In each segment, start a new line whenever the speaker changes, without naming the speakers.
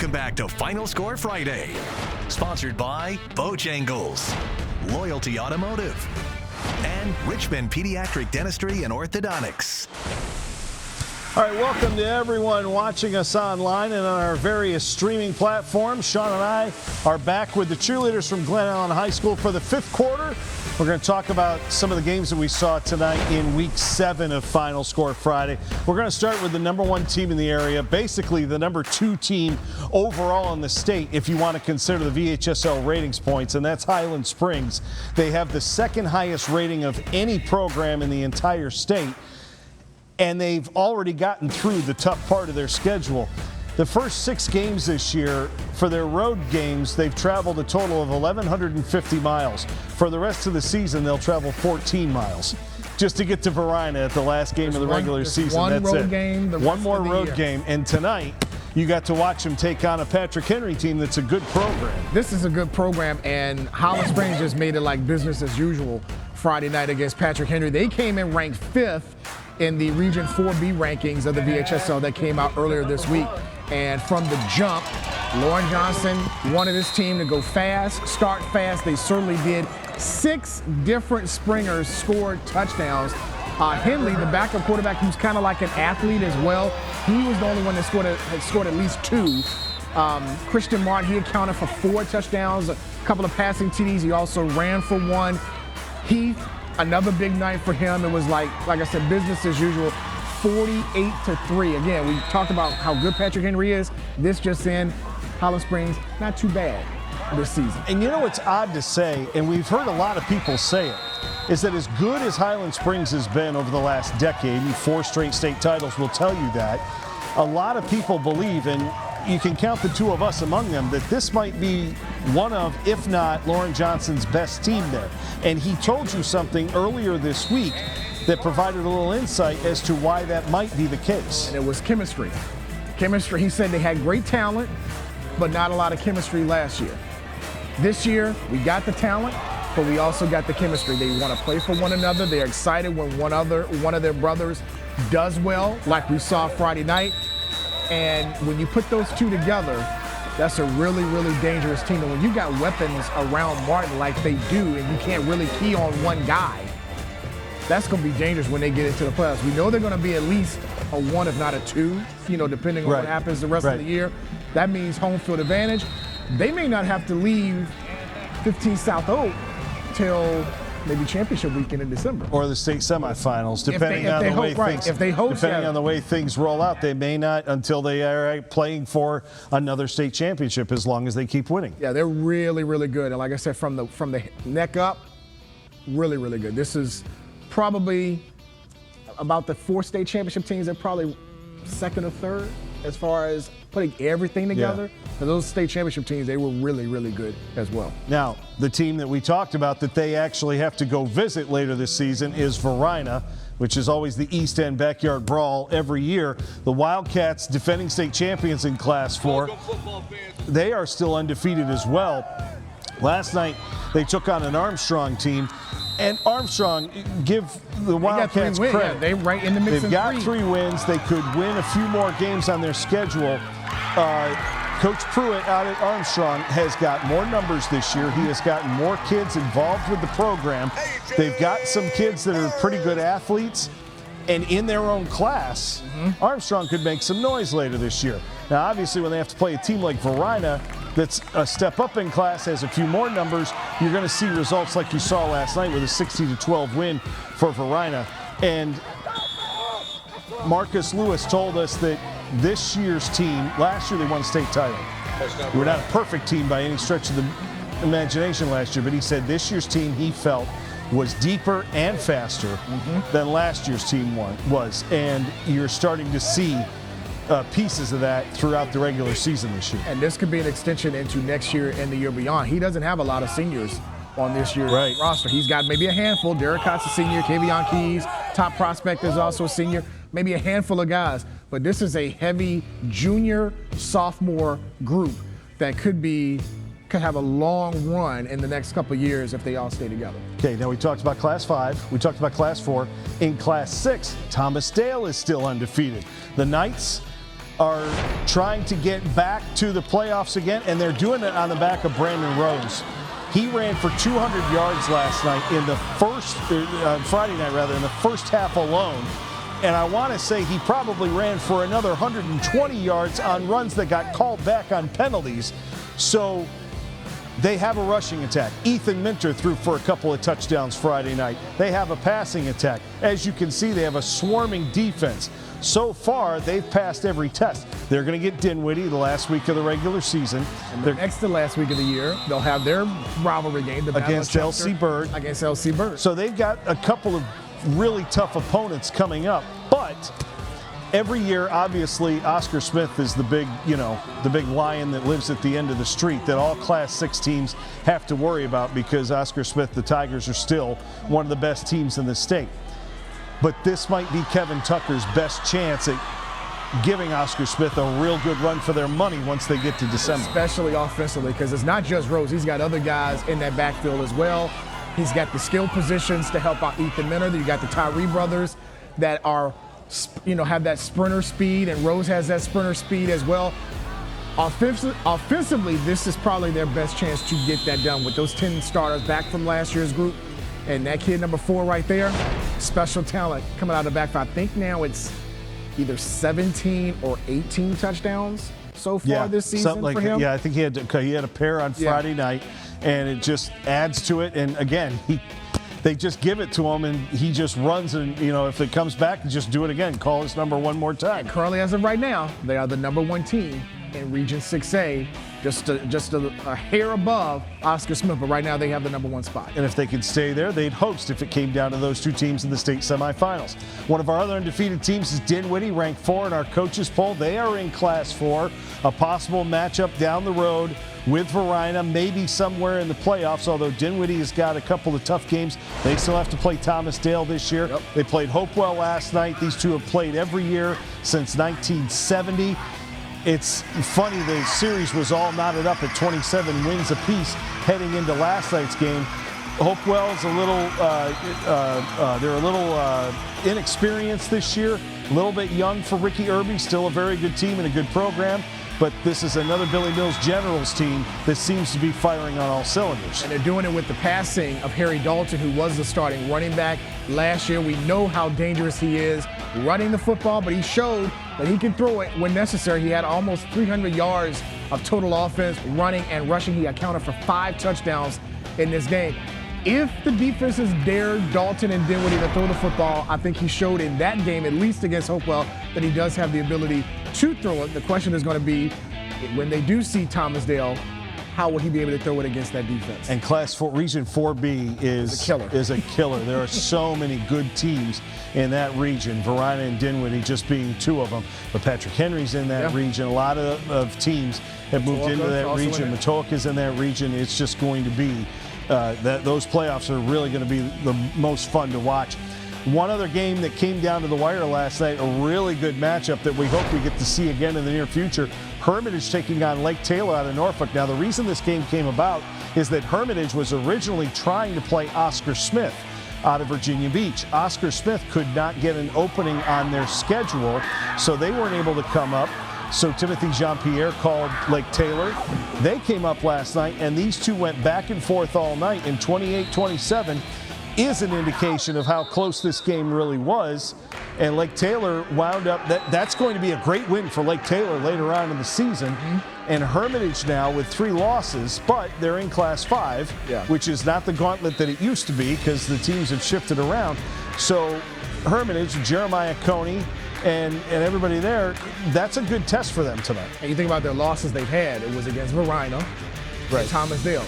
Welcome back to Final Score Friday. Sponsored by Bojangles, Loyalty Automotive, and Richmond Pediatric Dentistry and Orthodontics.
All right, welcome to everyone watching us online and on our various streaming platforms. Sean and I are back with the cheerleaders from Glen Allen High School for the fifth quarter. We're going to talk about some of the games that we saw tonight in Week 7 of Final Score Friday. We're going to start with the number 1 team in the area, basically the number 2 team overall in the state, if you want to consider the VHSL ratings points, and that's Highland Springs. They have the second highest rating of any program in the entire state, and they've already gotten through the tough part of their schedule. The first 6 games this year, for their road games, they've traveled a total of 1,150 miles. For the rest of the season, they'll travel 14 miles just to get to Varina at the last game of the regular season. That's it. One more road game, and tonight you got to watch them take on a Patrick Henry team that's a good program.
This is a good program, and Highland Springs just made it like business as usual Friday night against Patrick Henry. They came in ranked 5th in the Region 4B rankings of the VHSL that came out earlier this week. And from the jump, Lauren Johnson wanted his team to go fast, start fast. They certainly did. 6 different Springers scored touchdowns. Henley, the backup quarterback, who's kind of like an athlete as well, he was the only one that had scored at least 2. Christian Martin, he accounted for 4 touchdowns, a couple of passing TDs. He also ran for 1. Heath, another big night for him. It was like I said, business as usual. 48-3. Again, we talked about how good Patrick Henry is. This just in, Highland Springs, not too bad this season.
And you know what's odd to say, and we've heard a lot of people say it, is that as good as Highland Springs has been over the last decade, and 4 straight state titles will tell you that, a lot of people believe, and you can count the 2 of us among them, that this might be one of, if not, Lauren Johnson's best team there. And he told you something earlier this week that provided a little insight as to why that might be the case.
And it was chemistry. Chemistry, he said they had great talent, but not a lot of chemistry last year. This year, we got the talent, but we also got the chemistry. They want to play for one another. They're excited when one of their brothers does well, like we saw Friday night. And when you put those 2 together, that's a really, really dangerous team. And when you got weapons around Martin like they do, and you can't really key on one guy, that's going to be dangerous when they get into the playoffs. We know they're going to be at least a 1, if not a 2, depending on what happens the rest of the year. That means home field advantage. They may not have to leave 15 South Oak till maybe championship weekend in December.
Or the state semifinals, depending on the way things roll out. They may not until they are playing for another state championship, as long as they keep winning.
Yeah, they're really, really good. And like I said, from the neck up, really, really good. This is probably about the 4 state championship teams. They're probably 2nd or 3rd as far as putting everything together. And those state championship teams, they were really, really good as well.
Now, the team that we talked about that they actually have to go visit later this season is Varina, which is always the East End backyard brawl every year. The Wildcats, defending state champions in Class 4, they are still undefeated as well. Last night, they took on an Armstrong team. And Armstrong, give the Wildcats credit.
Yeah, they're right in the mix.
They've got 3 wins. They could win a few more games on their schedule. Coach Pruitt out at Armstrong has got more numbers this year. He has gotten more kids involved with the program. They've got some kids that are pretty good athletes. And in their own class, Armstrong could make some noise later this year. Now, obviously, when they have to play a team like Varina that's a step up in class, has a few more numbers, you're going to see results like you saw last night with a 60-12 win for Varina. And Marcus Lewis told us that this year's team, last year they won a state title. We're not a perfect team by any stretch of the imagination last year, but he said this year's team, he felt, was deeper and faster than last year's team was. And you're starting to see pieces of that throughout the regular season this year.
And this could be an extension into next year and the year beyond. He doesn't have a lot of seniors on this year's roster. He's got maybe a handful. Derek Cott's a senior. Kavion Keys, top prospect, is also a senior. Maybe a handful of guys. But this is a heavy junior, sophomore group that could have a long run in the next couple of years if they all stay together.
Okay, now we talked about Class 5. We talked about Class 4. In Class 6, Thomas Dale is still undefeated. The Knights, are trying to get back to the playoffs again, and they're doing it on the back of Brandon Rose. He ran for 200 yards last night in the Friday night rather, in the first half alone. And I want to say he probably ran for another 120 yards on runs that got called back on penalties. So they have a rushing attack. Ethan Minter threw for a couple of touchdowns Friday night. They have a passing attack. As you can see, they have a swarming defense. So far, they've passed every test. They're going to get Dinwiddie the last week of the regular season.
And the next to last week of the year, they'll have their rivalry game
against LC Bird.
Against LC Bird.
So they've got a couple of really tough opponents coming up. But every year, obviously, Oscar Smith is the big, the big lion that lives at the end of the street that all Class 6 teams have to worry about, because Oscar Smith, the Tigers, are still one of the best teams in the state. But this might be Kevin Tucker's best chance at giving Oscar Smith a real good run for their money once they get to December.
Especially offensively, because it's not just Rose. He's got other guys in that backfield as well. He's got the skill positions to help out Ethan Minter. You got the Tyree brothers that are, have that sprinter speed, and Rose has that sprinter speed as well. Offensively, this is probably their best chance to get that done with those 10 starters back from last year's group. And that kid number 4 right there, special talent coming out of the backfield. I think now it's either 17 or 18 touchdowns so far this season
like
for him.
Yeah, I think he had a pair on Friday night, and it just adds to it. And again, they just give it to him, and he just runs. And if it comes back, just do it again. Call his number one more time.
And currently, as of right now, they are the number 1 team in Region 6A, just a hair above Oscar Smith, but right now they have the number 1 spot.
And if they could stay there, they'd host if it came down to those 2 teams in the state semifinals. One of our other undefeated teams is Dinwiddie, ranked 4 in our coaches poll. They are in Class 4, a possible matchup down the road with Varina, maybe somewhere in the playoffs, although Dinwiddie has got a couple of tough games. They still have to play Thomas Dale this year.
Yep.
They played Hopewell last night. These two have played every year since 1970. It's funny, the series was all knotted up at 27 wins apiece heading into last night's game. Hopewell's they're a little inexperienced this year, a little bit young for Ricky Irby, still a very good team and a good program. But this is another Billy Mills Generals team that seems to be firing on all cylinders.
And they're doing it with the passing of Harry Dalton, who was the starting running back last year. We know how dangerous he is running the football, but he showed that he can throw it when necessary. He had almost 300 yards of total offense, running and rushing. He accounted for 5 touchdowns in this game. If the defenses dare Dalton and Dinwiddie to throw the football, I think he showed in that game, at least against Hopewell, that he does have the ability to throw it. The question is going to be, when they do see Thomas Dale, how will he be able to throw it against that defense?
And Class 4, Region 4B is a killer. There are so many good teams in that region, Varina and Dinwiddie just being 2 of them. But Patrick Henry's in that region. A lot of teams have moved into that region. Matoaka's in that region. It's just going to be those playoffs are really going to be the most fun to watch. One other game that came down to the wire last night, a really good matchup that we hope we get to see again in the near future. Hermitage taking on Lake Taylor out of Norfolk. Now, the reason this game came about is that Hermitage was originally trying to play Oscar Smith out of Virginia Beach. Oscar Smith could not get an opening on their schedule, so they weren't able to come up. So Timothy Jean-Pierre called Lake Taylor. They came up last night, and these two went back and forth all night, and 28-27 is an indication of how close this game really was. And Lake Taylor wound up, that's going to be a great win for Lake Taylor later on in the season. And Hermitage now with 3 losses, but they're in Class 5, which is not the gauntlet that it used to be because the teams have shifted around. So Hermitage, Jeremiah Coney, and everybody there, that's a good test for them tonight.
And you think about their losses they've had, it was against Varina, and Thomas Dale,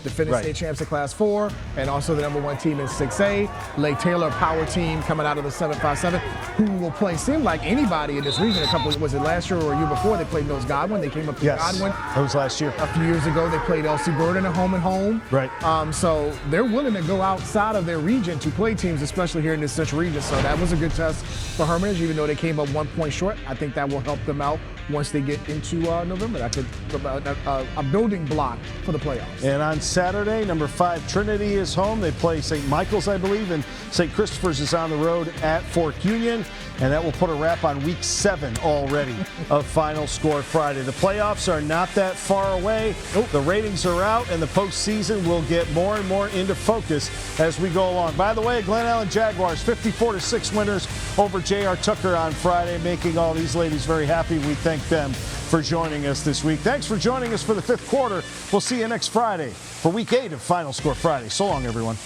defending state champs in Class 4, and also the number 1 team in 6A. Lake Taylor, power team coming out of the 757, who will play, seemed like anybody in this region. Was it last year or a year before? They played Mills Godwin. They came up to Godwin.
That was last year.
A few years ago, they played LC Burden at home and home.
Right.
So they're willing to go outside of their region to play teams, especially here in this central region. So that was a good test for Hermitage, even though they came up 1 point short. I think that will help them out once they get into November. That could a building block spot for the playoffs.
And on Saturday, number 5 Trinity is home. They play St. Michael's, I believe, and St. Christopher's is on the road at Fork Union. And that will put a wrap on week 7 already of Final Score Friday. The playoffs are not that far away. The ratings are out, and the postseason will get more and more into focus as we go along. By the way, Glen Allen Jaguars, 54-6 winners over J.R. Tucker on Friday, making all these ladies very happy. We thank them for joining us this week. Thanks for joining us for the 5th quarter. We'll see you next Friday for week 8 of Final Score Friday. So long, everyone.